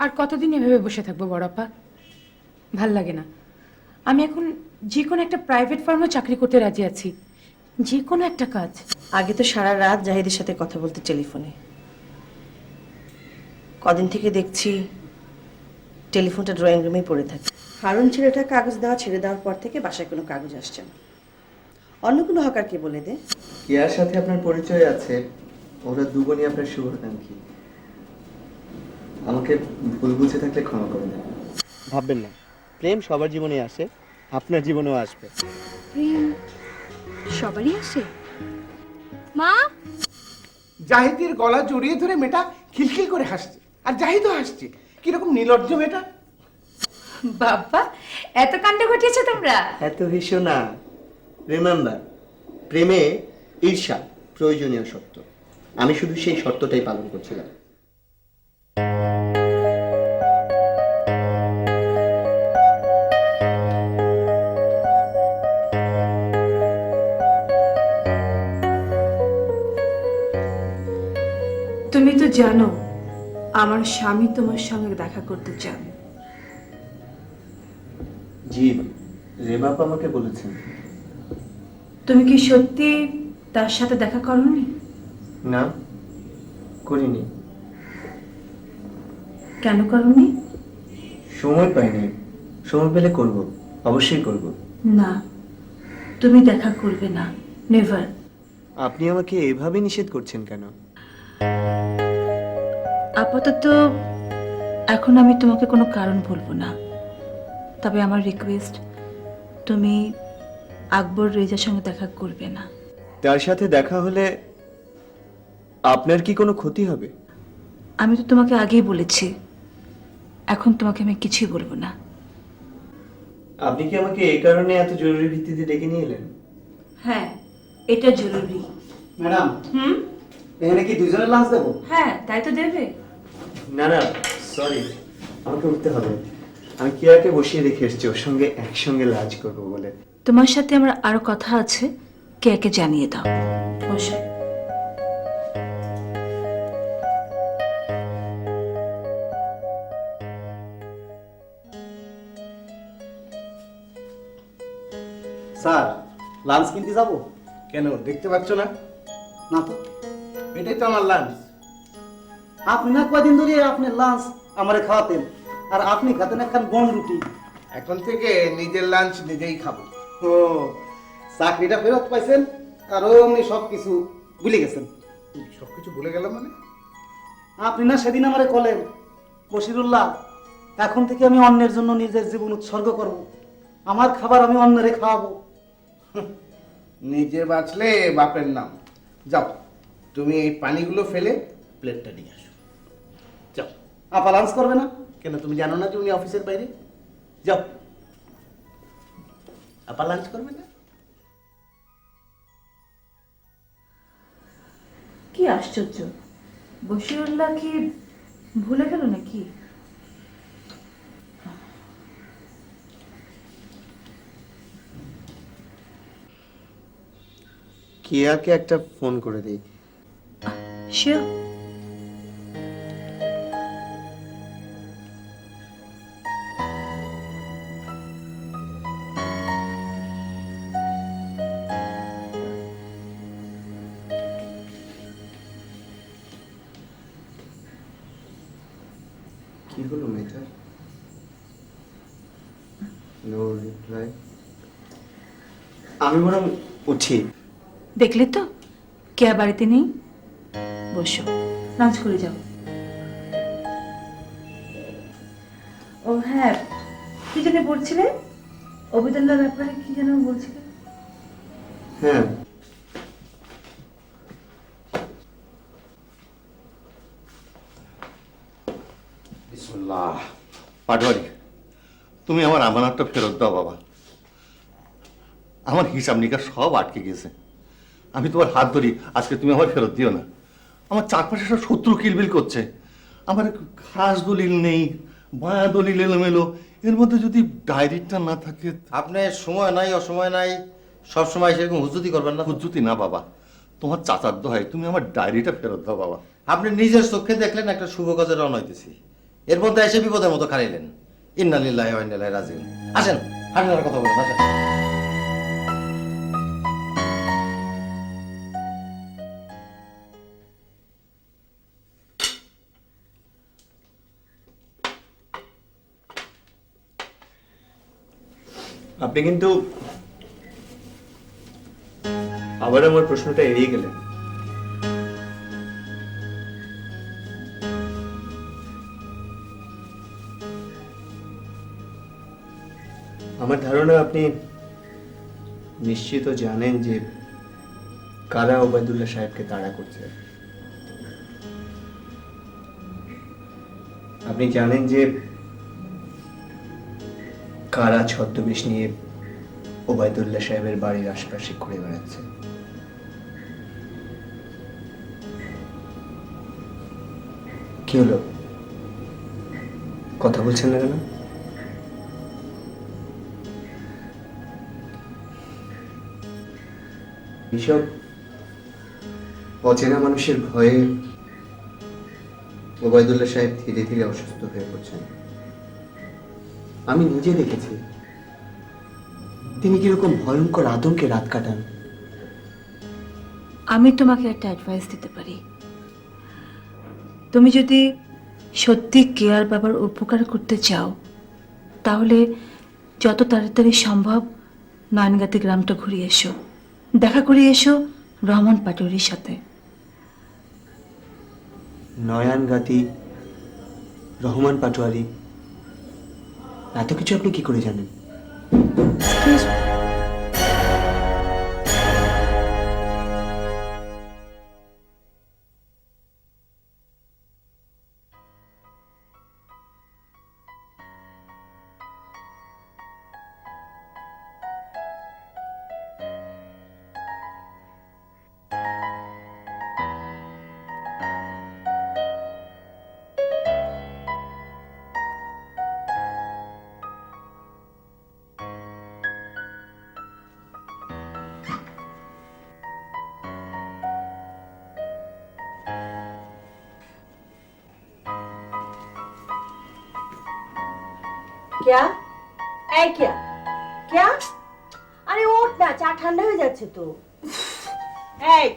আর কতদিন এভাবে বসে থাকবো বড়াপা? ভাল লাগে না। আমি এখন যে কোনো একটা প্রাইভেট ফার্মে চাকরি করতে রাজি আছি, যে কোনো একটা কাজ। আগে তো সারা রাত জাহিদের সাথে কথা বলতে টেলিফোনে, কদিন থেকে দেখছি টেলিফোনটা ড্রয়িং রুমেই পড়ে থাকে। হারুন ছেলেটা কাগজ দেওয়া ছেড়ে দেওয়ার পর থেকে বাসায় কোনো কাগজ আসছে না। অন্য কোনো হকারকে বলে দে। কেয়ার সাথে আপনার পরিচয় আছে, ওরা দুবনই আপনার শুভাকাঙ্ক্ষী। আমাকে ভুল বুঝে থাকলে ক্ষমা করে দেন। ভাববেন না, প্রেম সবার জীবনে আসে, আপনার জীবনেও আসবে। প্রেম সবারই আসে। মা, জাহিদের গলা জড়িয়ে ধরে মেয়েটা খিলখিল করে হাসছে, আর জাহিদও হাসছে। কিরকম নির্লজ্জ মেয়েটা! বাবা, এত কাণ্ড ঘটিয়েছো তোমরা? এত হিসো না। রিমেম্বার, প্রেমে ঈর্ষা প্রয়োজনীয় শর্ত। আমি শুধু সেই শর্তটাই পালন করছিলাম। তুমি তো জানো আমার স্বামী তোমার সঙ্গে দেখা করতে চান। জি, রেবাপ আমাকে বলেছেন। তুমি কি সত্যি তার সাথে দেখা করোনি? না, করিনি। কেন করোনি? সময় পাইনি। সময় পেলে করব, অবশ্যই করব। না, তুমি দেখা করবে না, নেভার। আপনি আমাকে এভাবে নিষেধ করছেন কেন? আপাতত এখন আমি তোমাকে কোনো কারণ বলবো না, তবে আমার রিকোয়েস্ট, তুমি আকবর রেজার সঙ্গে দেখা করবে না। তার সাথে দেখা হলে আপনার কি কোনো ক্ষতি হবে? আমি তো তোমাকে আগেই বলেছি, এখন তোমাকে আমি কিছুই বলবো না। আপনি কি আমাকে এই কারণে এত জরুরি ভিত্তিতে ডেকে নিয়ে এলেন? হ্যাঁ, এটা জরুরি। ম্যাডাম, এখানে কি দুজনের লাঞ্চ দেবো? হ্যাঁ, তাই তো দেবে। না না, সরি, আমাকে উঠতে হবে। আমি কিয়াকে বসিয়ে রেখে এসেছি ওর সঙ্গে একসঙ্গে লাঞ্চ করবো বলে। তোমার সাথে আমার আরো কথা আছে, কে জানিয়ে দাও। বসো। স্যার, লাঞ্চ কিনতে যাবো? কেন, দেখতে পাচ্ছ না? না তো। এটাই তো আমার লাঞ্চ। আপনি না কয়দিন ধরে আপনার লাঞ্চ আমারে খাওয়াতেন, আর আপনি খাতেন একখান বন রুটি। এখন থেকে নিজের লাঞ্চ নিজেই খাবো। ও, চাকরিটা ফেরত পাইছেন আর অমনি সব কিছু ভুলে গেছেন। সবকিছু ভুলে গেলাম মানে? আপনি না সেদিন আমারে বলেন, বশিরুল্লাহ, এখন থেকে আমি অন্যের জন্য নিজের জীবন উৎসর্গ করব, আমার খাবার আমি অন্যরে খাওয়াবো। নিজে বাঁচলে বাপের নাম। যাও, তুমি এই পানিগুলো ফেলে প্লেটটা নিয়ে আসো। যাও। আপা লাঞ্চ করবে না? কেন, তুমি জানো না যে উনি অফিসের বাইরে? যাও। আপা লাঞ্চ করবে না? কি আশ্চর্য, বশিরুল্লাহ কি ভুলে গেল নাকি? কিয়াকে একটা ফোন করে দিই। শিওর। কি হলো মেয়েটার? No reply. আমি বরং উঠি। দেখলে তো, কে বাড়িতে নেই। বসো, লাঞ্চ করে যাও। ও হ্যাঁ, কি যেন বলছিলে, অভিদন্যার ব্যাপারে কি যেন বলছিলে? হ্যাঁ, বিসমিল্লাহ। পাটওয়ারি, তুমি আমার আমানতটা ফেরত দাও বাবা। আমার হিসাব নিকাশ সব আটকে গেছে। আমি তোমার হাত ধরি, আজকে তুমি আমার ফেরত দিও না। আমার চারপাশে সব শত্রু কিলবিল করছে। আমার খাস দলিল নেই, বায়া দলিল এলোমেলো। এর মধ্যে যদি ডায়েরিটা না থাকে। আপনার সময় নাই, অসময় নাই, সব সময় সেরকম হুজুতি করবেন না। হুজ্জুতি না বাবা, তোমার চাচার দোহাই, তুমি আমার ডায়েরিটা ফেরত দাও বাবা। আপনি নিজের চোখে দেখলেন একটা শুভ কাজে রওনা হইতেছি, এর মধ্যে এসে বিপদের মতো খাড়াইলেন। ইন্না লিল্লাহি ওয়া ইন্না ইলাইহি রাজিউন। আসেন, হাঁটেন আর কথা বলেন, আসেন। আপনি কিন্তু আবার আমার প্রশ্নটা এড়িয়ে গেলেন। আমার ধারণা আপনি নিশ্চিত জানেন যে কারা ওবায়দুল্লাহ সাহেবকে তাড়া করছে। আপনি জানেন যে কারা ছদ্মবেশ নিয়ে ওবায়দুল্লাহ সাহেবের বাড়ির আশপাশে ঘুরে বেড়াচ্ছে। কি হলো, কথা বলছেন না কেন? এসব অচেনা মানুষের ভয়ে ওবায়দুল্লাহ সাহেব ধীরে ধীরে অসুস্থ হয়ে পড়ছেন। আমি নিজে দেখেছি তিনি কিরকম ভয়ঙ্কর আতঙ্কে রাত কাটান। আমি তোমাকে একটা অ্যাডভাইস দিতে পারি। তুমি যদি সত্যি কেয়ার বাবার উপকার করতে চাও, তাহলে যত তাড়াতাড়ি সম্ভব নয়নগাতি গ্রামটা ঘুরে এসো, দেখা করে এসো রহমান পাটোয়ারির সাথে। নয়ানগাতি, রহমান পাটোয়ারি, এত কিছু আপনি কি করে জানেন? क्या এই क्या क्या আরে ওঠ না, চা ঠান্ডা হয়ে যাচ্ছে তো। এই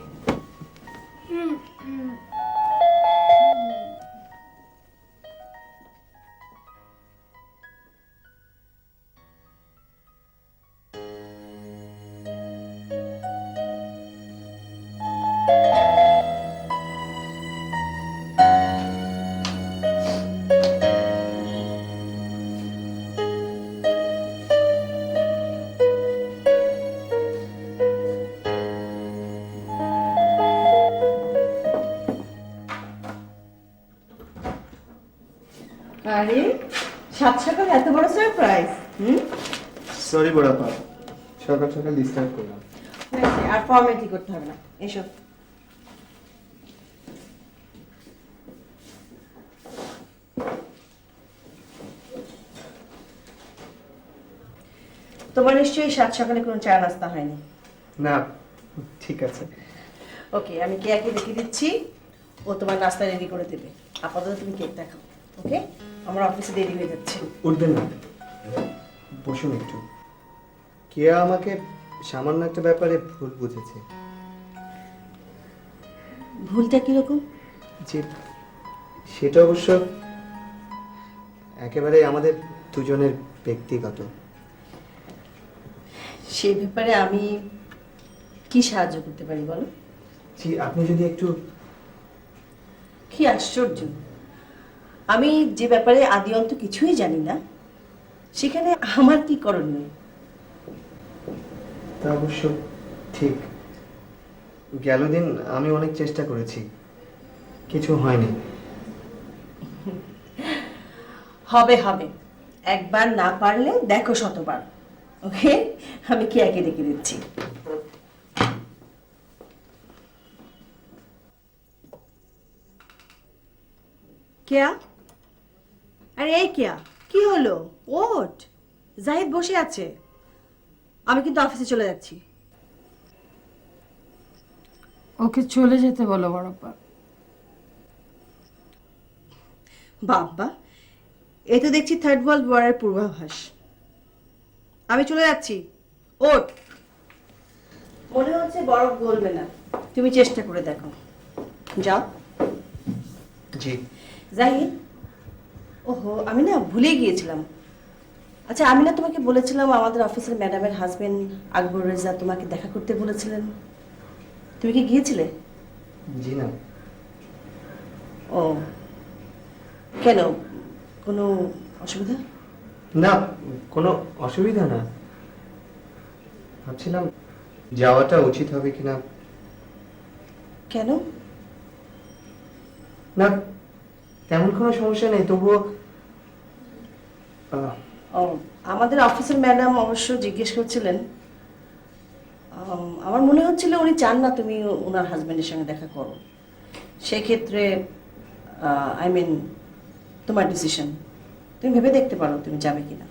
আরে সাত সকাল এত বড় সারপ্রাইজ। সরি বড়াপা, সকাল সকাল ডিস্টার্ব করলাম। আর ফর্মালিটি করতে হবে না, এসো। তোমার নিশ্চয়ই সাত সকালে কোনো চা নাস্তা হয়নি। না, ঠিক আছে। ওকে, আমি কেয়াকে ডেকে দিচ্ছি, ও তোমার নাস্তা রেডি করে দেবে। আপাতত তুমি কেকটা খাও, ওকে? আমার অফিসে দেরি হয়ে যাচ্ছে। উঠবেন না, বসুন একটু। কেয়া আমাকে সামান্য একটা ব্যাপারে ভুল বুঝেছে। ভুলটা কিরকম? যে সেটা অবশ্য একেবারে আমাদের দুজনের ব্যক্তিগত। সেই ব্যাপারে আমি কি সাহায্য করতে পারি বলো? জি, আপনি যদি একটু। কি আশ্চর্য, আমি যে ব্যাপারে আদি অন্ত কিছুই জানি না, সেখানে আমার কি করণীয়? তা অবশ্য ঠিক। গেল দিন আমি অনেক চেষ্টা করেছি, কিছু হয়নি। হবে হবে, একবার না পারলে দেখো শতবার। ওকে, আমি কেয়াকে ডেকে দিচ্ছি। কেয়া, আরে এই কেয়া, কি হলো? ওঠ, জাহিদ বসে আছে, আমি কিন্তু অফিসে চলে যাচ্ছি। ওকে চলে যেতে বলো বড়পা। বাবা, এ তো দেখছি থার্ড ওয়ার্ল্ড ওয়ারের পূর্বাভাস। আমি চলে যাচ্ছি, ওঠ। মনে হচ্ছে বরফ গলবে না, তুমি চেষ্টা করে দেখো। যাও। জি। জাহিদ, ওহো আমি না ভুলে গিয়েছিলাম। আচ্ছা, আমি না তোমাকে বলেছিলাম আমাদের অফিসের ম্যাডামের হাজবেন্ড আকবর রেজা তোমাকে দেখা করতে বলেছিলেন, তুমি কি গিয়েছিলে? জি না। ও কেন, কোনো অসুবিধা? না, কোনো অসুবিধা না, ভাবছিলাম যাওয়াটা উচিত হবে কিনা। কেন? না, তেমন কোনো সমস্যা নেই, তবুও ও, আমাদের অফিসের ম্যাডাম অবশ্য জিজ্ঞেস করছিলেন। আমার মনে হচ্ছিল উনি চান না তুমি ওনার হাজবেন্ডের সঙ্গে দেখা করো। সেক্ষেত্রে আই মিন তোমার ডিসিশন, তুমি ভেবে দেখতে পারো তুমি যাবে কিনা।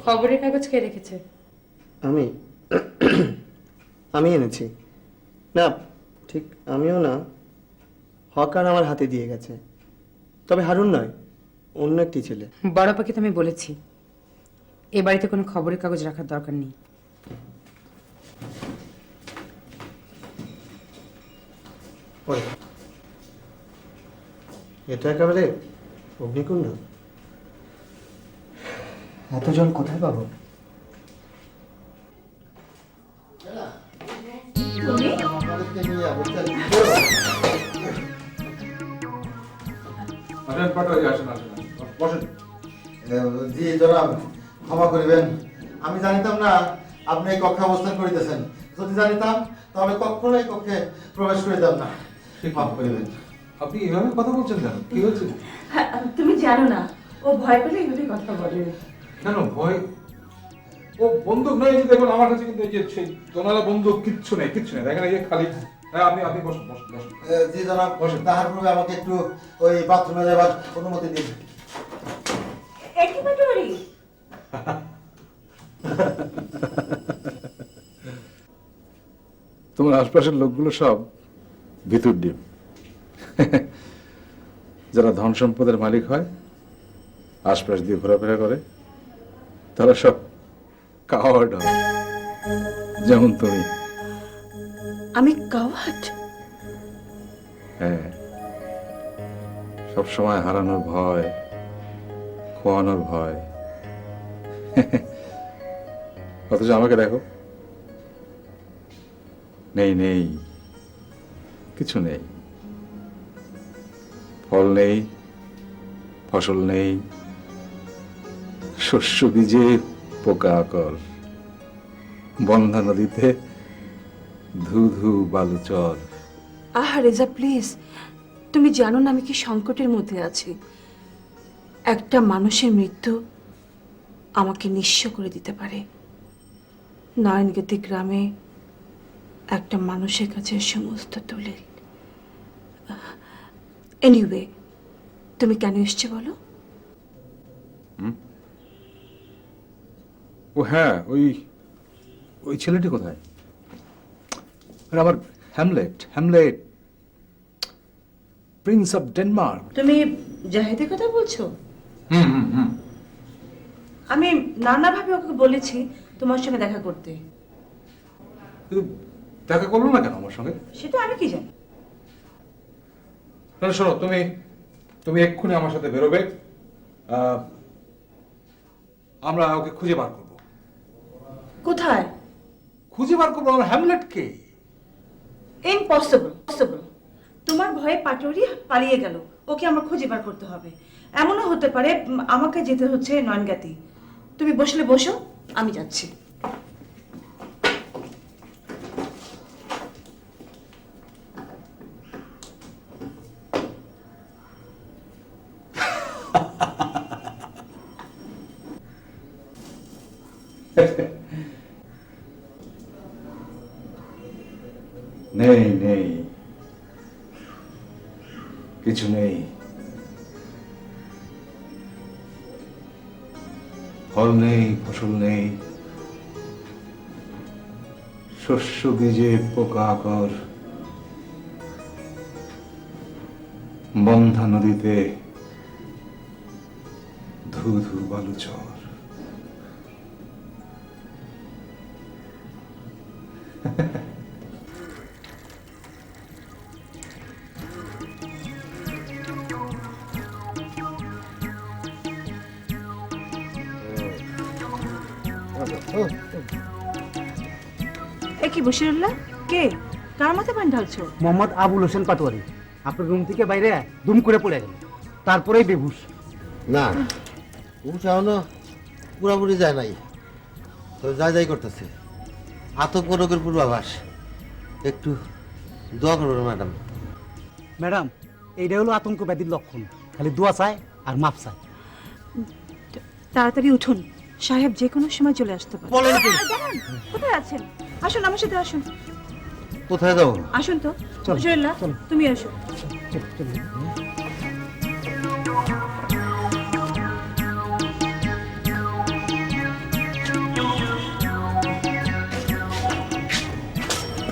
খবরের কাগজ কে রেখেছে? আমি আমি এনেছি। না, ঠিক আমিও না, হকার আমার হাতে দিয়ে গেছে। তবে হারুন নয়, অন্য একটি ছেলে। বড়পাকে তো আমি বলেছি এ বাড়িতে কোনো খবরের কাগজ রাখার দরকার নেই। ওই, এটা একেবারে অগ্নিকুণ্ড। এত জল কোথায় পাবো? জি জনাব, ক্ষমা করিবেন, আমি জানিতাম না আপনি এই কক্ষে অবস্থান করিতেছেন। যদি জানিতাম তাহলে কখনো এই কক্ষে প্রবেশ করিতাম না। মাফ করিবেন। আপনি এভাবে কথা বলছেন কেন? কি হচ্ছে? তুমি জানো না ও ভয় পেলে এইভাবে কথা বলে। কেন ভয়? ও বন্দুক নয়, এই যে দেখুন আমার কাছে কিন্তু এই যে সেই দোনালা বন্দুক কিচ্ছু নেই, কিচ্ছু নেই, দেখেন এই যে খালি। হ্যাঁ, আপনি বসুন বসুন বসুন। জি জনাব, তাহার পূর্বে আমাকে একটু ওই বাথরুমে যাবার অনুমতি দিন। একেবারে তোমার আশপাশের লোকগুলো সব ভিতর ডিম। যারা ধন সম্পদের মালিক হয়, আশপাশ দিয়ে ঘোরাফেরা করে, তারা সব কাওয়ার্ড হয়, যেমন তুমি। আমি কাওয়ার্ড? হ্যাঁ, সবসময় হারানোর ভয়, খোয়ানোর ভয়। অথচ আমাকে দেখো, নেই নেই, কিছু নেই, ফল নেই, ফসল নেই, শস্য বীজে পোকাকর, বন্ধা নদীতে ধু ধু বালুচর। আহা রেজা প্লিজ, তুমি জানো না আমি কি সংকটের মধ্যে আছি। একটা মানুষের মৃত্যু আমাকে নিঃস্ব করে দিতে পারে। নয়নগতি গ্রামে একটা মানুষের কাছে সমস্ত দলিল। এনিওয়ে, তুমি কেন এসছো বলো? ও হ্যাঁ, ওই ওই ছেলেটি কোথায়? আরে আমার Hamlet, Hamlet, Prince of Denmark. তুমি জাহিদের কথা বলছো? হুম হুম হুম। আমি নানাভাবে ওকে বলেছি তোমার সঙ্গে দেখা করতে। কিন্তু দেখা করলো না কেন আমার সঙ্গে? সেটা আমি কি জানি। শোনো শোনো, তুমি তুমি এক্ষুনি আমার সাথে বেরোবে, আমরা ওকে খুঁজে বার করবো। কোথায়? খুঁজে বার করবো আমার হ্যামলেটকে। Impossible, possible. তোমার ভয়ে পাটরি পালিয়ে গেল, ওকে আমার খুঁজে বার করতে হবে। এমনও হতে পারে আমাকে যেতে হচ্ছে নয়নগাতি। তুমি বসলে বসো, আমি যাচ্ছি। নেই নেই, কিছু নেই। ফল নেই, ফসল নেই, শস্য বীজে পোকাকর, বন্ধা নদীতে ধু ধু বালুচর। এ কি বশিরুল্লাহ, কে কার মাথায় পানি ঢালছো? মোহাম্মদ আবুল হোসেন পাটোয়ারি আপনার রুম থেকে বাইরে দুম করে পড়ে গেল, তারপরেই বেহুশ। না উঠানো পুরাপুরি যায় নাই, তো যাই করতেছে। আতঙ্ক রোগের পূর্বাভাস, একটু দোয়া করবেন ম্যাডাম। ম্যাডাম, এইটা হলো আতঙ্ক ব্যাধির লক্ষণ, খালি দোয়া চায় আর মাপ চায়। তাড়াতাড়ি উঠুন, সাহেব যে কোনো সময় চলে আসতে পারে। বলেন কি? দাঁড়ান, কোথায় আছেন? আসুন আমার সাথে আসুন, কোথায় যাবো? আসুন তো। চলো, বশিরুল্লাহ, চলো। তুমি আসো।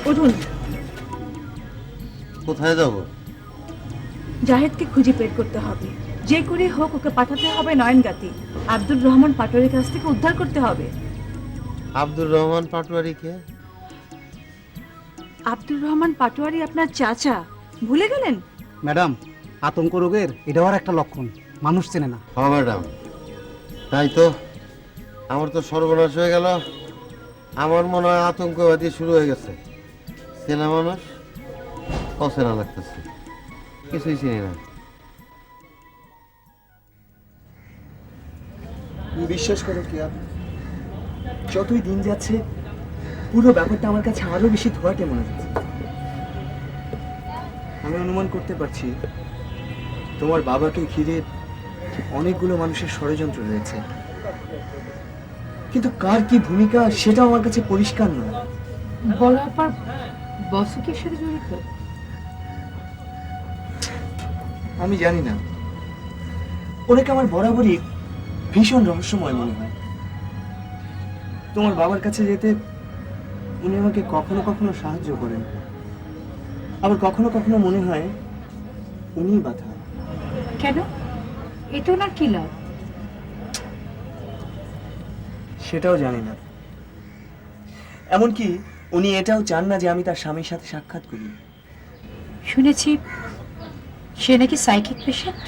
উঠুন। কোথায় যাবো? জাহেদকে খুঁজে বের করতে হবে, যে করে হোক ওকে পাঠাতে হবে নয়নগাতি। আব্দুর রহমান পাটোয়ারির কাছ থেকে উদ্ধার করতে হবে। আব্দুর রহমান পাটোয়ারি কে? আব্দুর রহমান পাটোয়ারি আপনার চাচা, ভুলে গেলেন? ম্যাডাম, আতঙ্ক রোগের এটাও আর একটা লক্ষণ, মানুষ চেনে না। হ্যাঁ ম্যাডাম, তাই তো। আমার তো সর্বনাশ হয়ে গেল। আমার মনে হয় আতঙ্কবাদী শুরু হয়ে গেছে। চেনা মানুষ অচেনা লাগতেছে, কিছুই চিনি না। বিশ্বাস করো কি, যতই দিন যাচ্ছে পুরো ব্যাপারটা আমার কাছে আরো বেশি ধোয়াটে মনে হচ্ছে। আমি অনুমান করতে পারছি তোমার বাবাকে ঘিরে অনেকগুলো মানুষের ষড়যন্ত্র রয়েছে, কিন্তু কার কি ভূমিকা সেটা আমার কাছে পরিষ্কার নয়। বড় আপার বসুকের সাথে জড়িত? আমি জানি না, ওনাকে আমার বরাবরই ভীষণ রহস্যময় মনে হয়। তোমার বাবার কাছে যেতে উনি আমাকে কখনো কখনো সাহায্য করেন, আবার কখনো কখনো মনে হয় উনিই বাধা। কেন? এটা ওনার কি লাভ? সেটাও জানি না। এমনকি উনি এটাও চান না যে আমি তার স্বামীর সাথে সাক্ষাৎ করি। শুনেছি সে নাকি সাইকিক পেশেন্ট।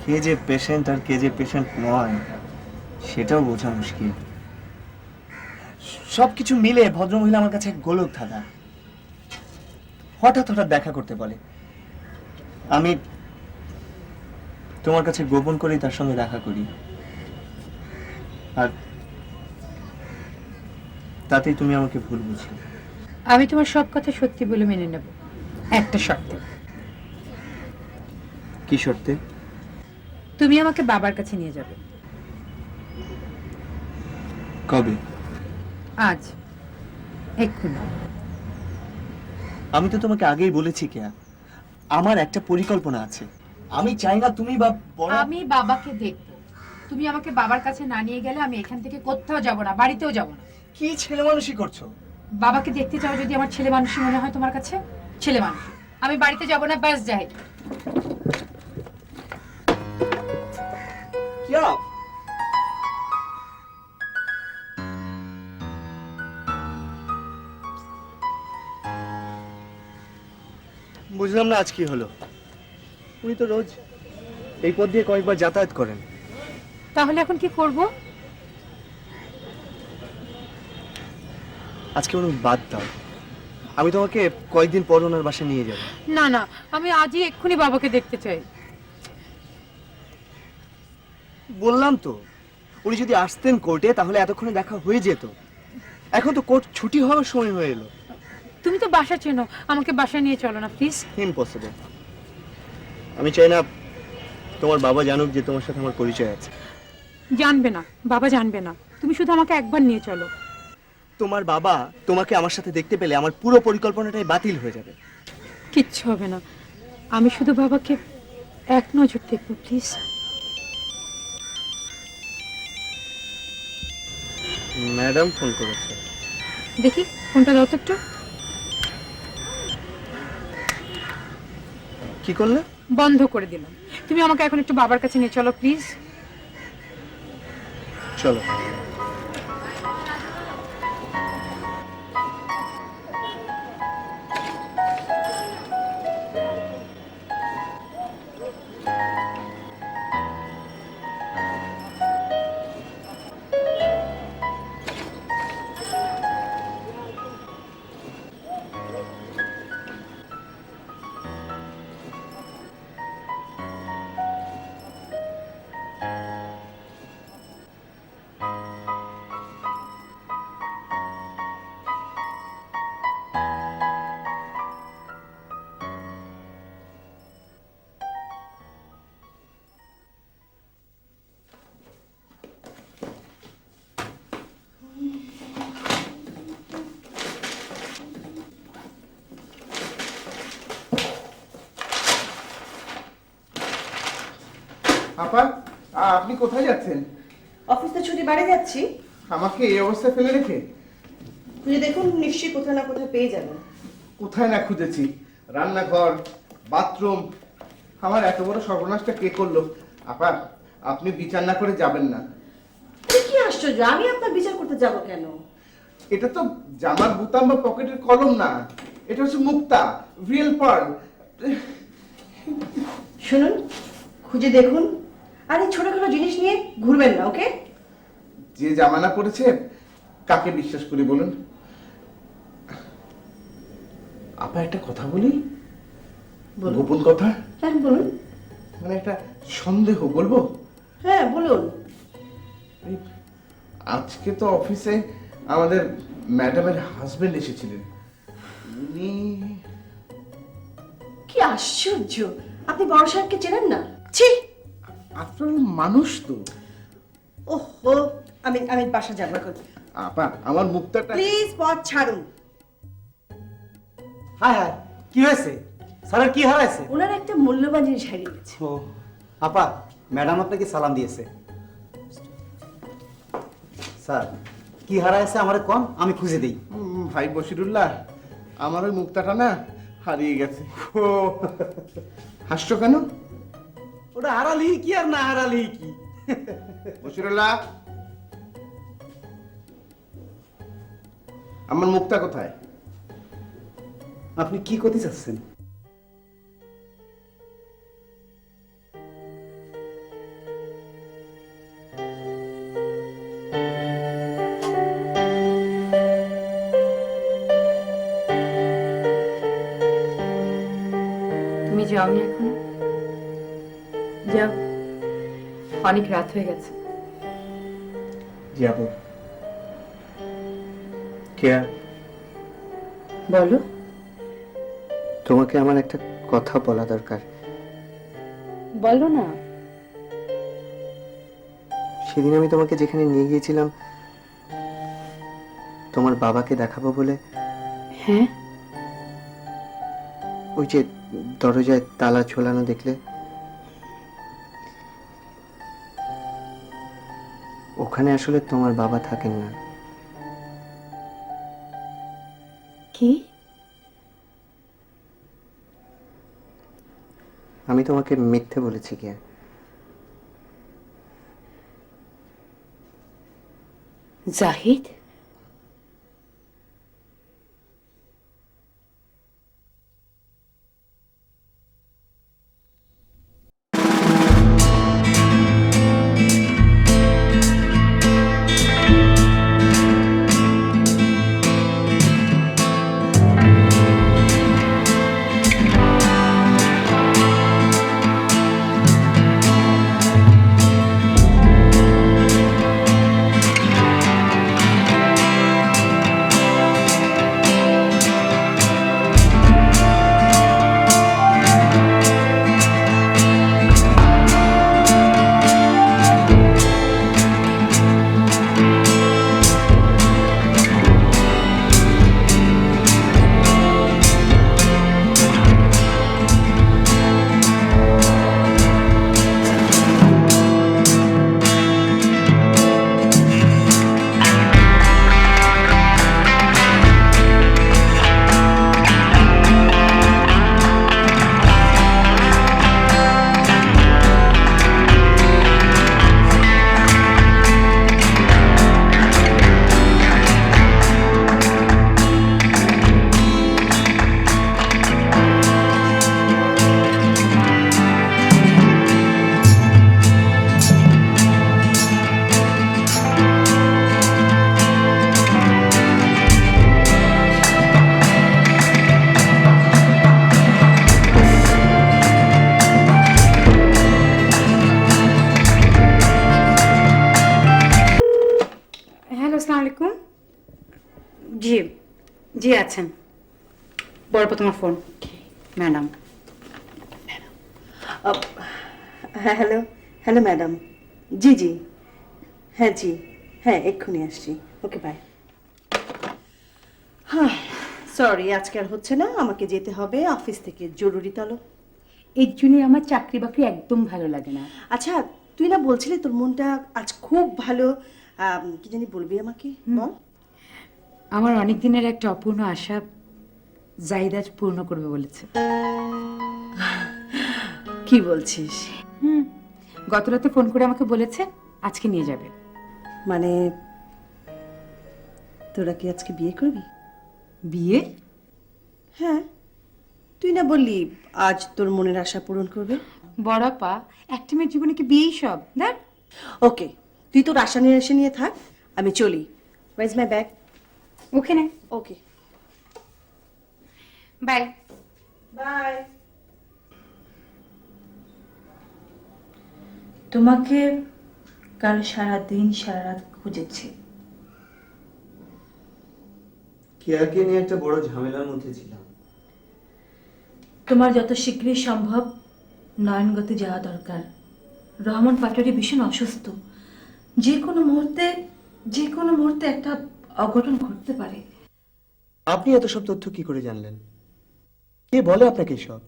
কে যে পেশেন্ট আর কে যে পেশেন্ট নয় সেটাও বোঝা মুশকিল। সবকিছু মিলে ভদ্রমহিলা আমার কাছে এক গোলক ধাঁধা। হঠাৎ হঠাৎ দেখা করতে বলে, আমি তোমার কাছে গোপন করেই তার সঙ্গে দেখা করি, আর তাতেই তুমি আমাকে ভুল বুঝো। আমি তোমার সব কথা সত্যি বলে মেনে নেব, একটা শর্তে। কি শর্তে? তুমি আমাকে বাবার কাছে নিয়ে যাবে। কবে? আজ, এক্ষুনি। আমি তো তোমাকে আগেই বলেছি কেয়া, আমার একটা পরিকল্পনা আছে। আমি চাই না তুমি বা বড়। আমি বাবাকে দেখবো। তুমি আমাকে বাবার কাছে না নিয়ে গেলে আমি এখান থেকে কোথাও যাব না, বাড়িতেও যাব না। কি ছেলে মানুষই করছো? বাবাকে দেখতে চাও যদি আমার ছেলে মানুষই মনে হয় তোমার কাছে? ছেলে মানুষ। আমি বাড়িতে যাব না, ব্যাস যাই। কিয়া, বুঝলাম না আজ কি হলো। উনি তো রোজ এই পথ দিয়ে কয়েকবার যাতায়াত করেন। তাহলে এখন কি করব? আজকে উনি বাদ দাও, আমি তোমাকে কয়েকদিন পর ওনার বাসায় নিয়ে যাব। না না, আমি আজই এক্ষুনি বাবাকে দেখতে চাই। বললাম তো, উনি যদি আসতেন কোর্টে তাহলে এতক্ষণে দেখা হয়ে যেত। এখন তো কোর্ট ছুটি হওয়ার সময় হয়ে এলো। তুমি তো বাসা চেনো, আমাকে বাসায় নিয়ে চলো না প্লিজ। ইম্পসিবল। আমি চাই না তোমার বাবা জানুক যে তোমার সাথে আমার পরিচয় আছে। জানবে না, বাবা জানবে না। তুমি শুধু আমাকে একবার নিয়ে চলো। তোমার বাবা তোমাকে আমার সাথে দেখতে পেলে আমার পুরো পরিকল্পনাটাই বাতিল হয়ে যাবে। কিচ্ছু হবে না, আমি শুধু বাবাকে এক নজর দেখবো প্লিজ। ম্যাডাম ফোন করেছে। দেখি ফোনটা দাও তো একটু। কি করলে? বন্ধ করে দিলাম। তুমি আমাকে এখন একটু বাবার কাছে নিয়ে চলো প্লিজ। চলো। আপা, আপনি কোথায় যাচ্ছেন? অফিসে ছুটি বাড়ি যাচ্ছি। আমাকে এই অবস্থায় ফেলে রেখে? খুঁজে দেখুন, নিশ্চয়ই কোথাও না কোথাও পেয়ে যাবেন। কোথায় না খুঁজেছি, রান্নাঘর, বাথরুম, আমার এত বড় সর্বনাশটা কে করলো? আপা, আপনি বিচার না করে যাবেন না। কি আশ্চর্য, আমি আপনার বিচার করতে যাব কেন? এটা তো জামার বুতাম বা পকেটের কলম না, এটা হচ্ছে মুক্তা, রিয়েল পার্ল। শুনুন, খুঁজে দেখুন, আর এই ছোটখাটো জিনিস নিয়ে ঘুরবেন না, ওকে? যে জামানা পড়েছে, কাকে বিশ্বাস করি বলুন? আপা, একটা কথা বলি, গোপন কথা। হ্যাঁ বলুন। মানে একটা সন্দেহ, বলবো? হ্যাঁ বলুন। এই আজকে তো অফিসে আমাদের ম্যাডামের হাজবেন্ড এসেছিলেন। উনি কি আশ্চর্য, আপনি বড় সাহেবকে চেনেন না? ছি, আপনার মানুষ তো। ওহো, আমি আমি বাসা যাব এখন। আপা, আমার মুক্তাটা প্লিজ পথ ছাড়ুন। হায় হায়, কি হয়েছে? স্যারের কি হারাইছে? ওনার একটা মূল্যবান জিনিস হারিয়ে গেছে। ও আপা, ম্যাডাম আপনাকে সালাম দিয়েছে। স্যার, কি হারাইছে আমারে কোন, আমি খুঁজে দেই। ভাই বশিরুল্লাহ, আমার ওই মুক্তাটা না হারিয়ে গেছে। ও, হাসছো কেন? ওটা হারালি কি আর না হারালি কি? বশিরুল্লাহ, আমার মুক্তা কোথায়? আপনি কি করতে চাচ্ছেন? তুমি যাওনি এখন? যাও, অনেক রাত হয়ে গেছে। যাব। কেয়া, বলো। তোমাকে আমার একটা কথা বলা দরকার। বলো না। সেদিন আমি তোমাকে যেখানে নিয়ে গিয়েছিলাম তোমার বাবাকে দেখাবো বলে, হ্যাঁ, ওই যে দরজায় তালা ঝোলানো দেখলে, ওখানে আসলে তোমার বাবা থাকেন না। কি? আমি তোমাকে মিথ্যে বলেছি কি? জাহিদ? জি জি আছেন। বড়পা তোমার ফোন। ম্যাডাম। হ্যাঁ হ্যালো হ্যালো ম্যাডাম। জি জি হ্যাঁ জি হ্যাঁ এক্ষুনি আসছি। Okay bye. হ্যাঁ সরি আজকে আর হচ্ছে না, আমাকে যেতে হবে অফিস থেকে জরুরি তলব। এর জন্য আমার চাকরি বাকরি একদম ভালো লাগে না। আচ্ছা তুই না বলছিলি তোর মনটা আজ খুব ভালো, কি জানি বলবি আমাকে বল। আমার অনেক দিনের একটা অপূর্ণ আশা জাহিদ আজ পূর্ণ করবে বলেছে। কি বলছিস? গত রাতে ফোন করে আমাকে বলেছে আজকে নিয়ে যাবে। মানে তোরা কি আজকে বিয়ে করবি? বিয়ে? হ্যাঁ তুই না বললি আজ তোর মনের আশা পূরণ করবে। বড়পা একটা মেয়ের জীবনে কি বিয়েই সব? দেখ ওকে তুই তোর আশা নিয়ে এসে নিয়ে থাক, আমি চলি। Where is my bag? ওখানে। Okay bye. বাই। তোমাকে কাল সারাদিন সারা রাত খুঁজেছি। কেয়াকে নিয়ে একটা বড় ঝামেলার মধ্যে ছিলাম। তোমার যত শীঘ্রই সম্ভব নয়নগতে যাওয়া দরকার। রহমান পাটোয়ারি ভীষণ অসুস্থ, যে কোনো মুহূর্তে একটা অঘটন ঘটতে পারে। আপনি এত সব তথ্য কি করে জানলেন? কে বলে আপনাকে এসব?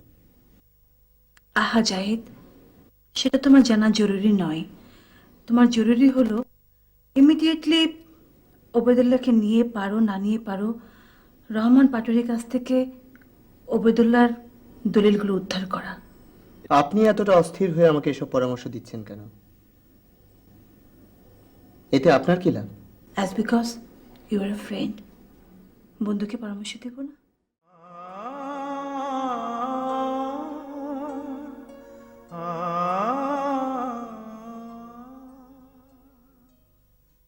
আহা জাহিদ, সেটা তোমার জানা জরুরি নয়। তোমার জরুরি হলো ইমিডিয়েটলি ওবেদুল্লাহকে নিয়ে পারো না নিয়ে পারো রহমান পাটোয়ারির কাছ থেকে ওবেদুল্লাহর দলিলগুলো উদ্ধার করা। আপনি এতটা অস্থির হয়ে আমাকে এসব পরামর্শ দিচ্ছেন কেন? এতে আপনার কি লাভ? As because you are a friend. বন্ধুকে পরামর্শ দেবো না?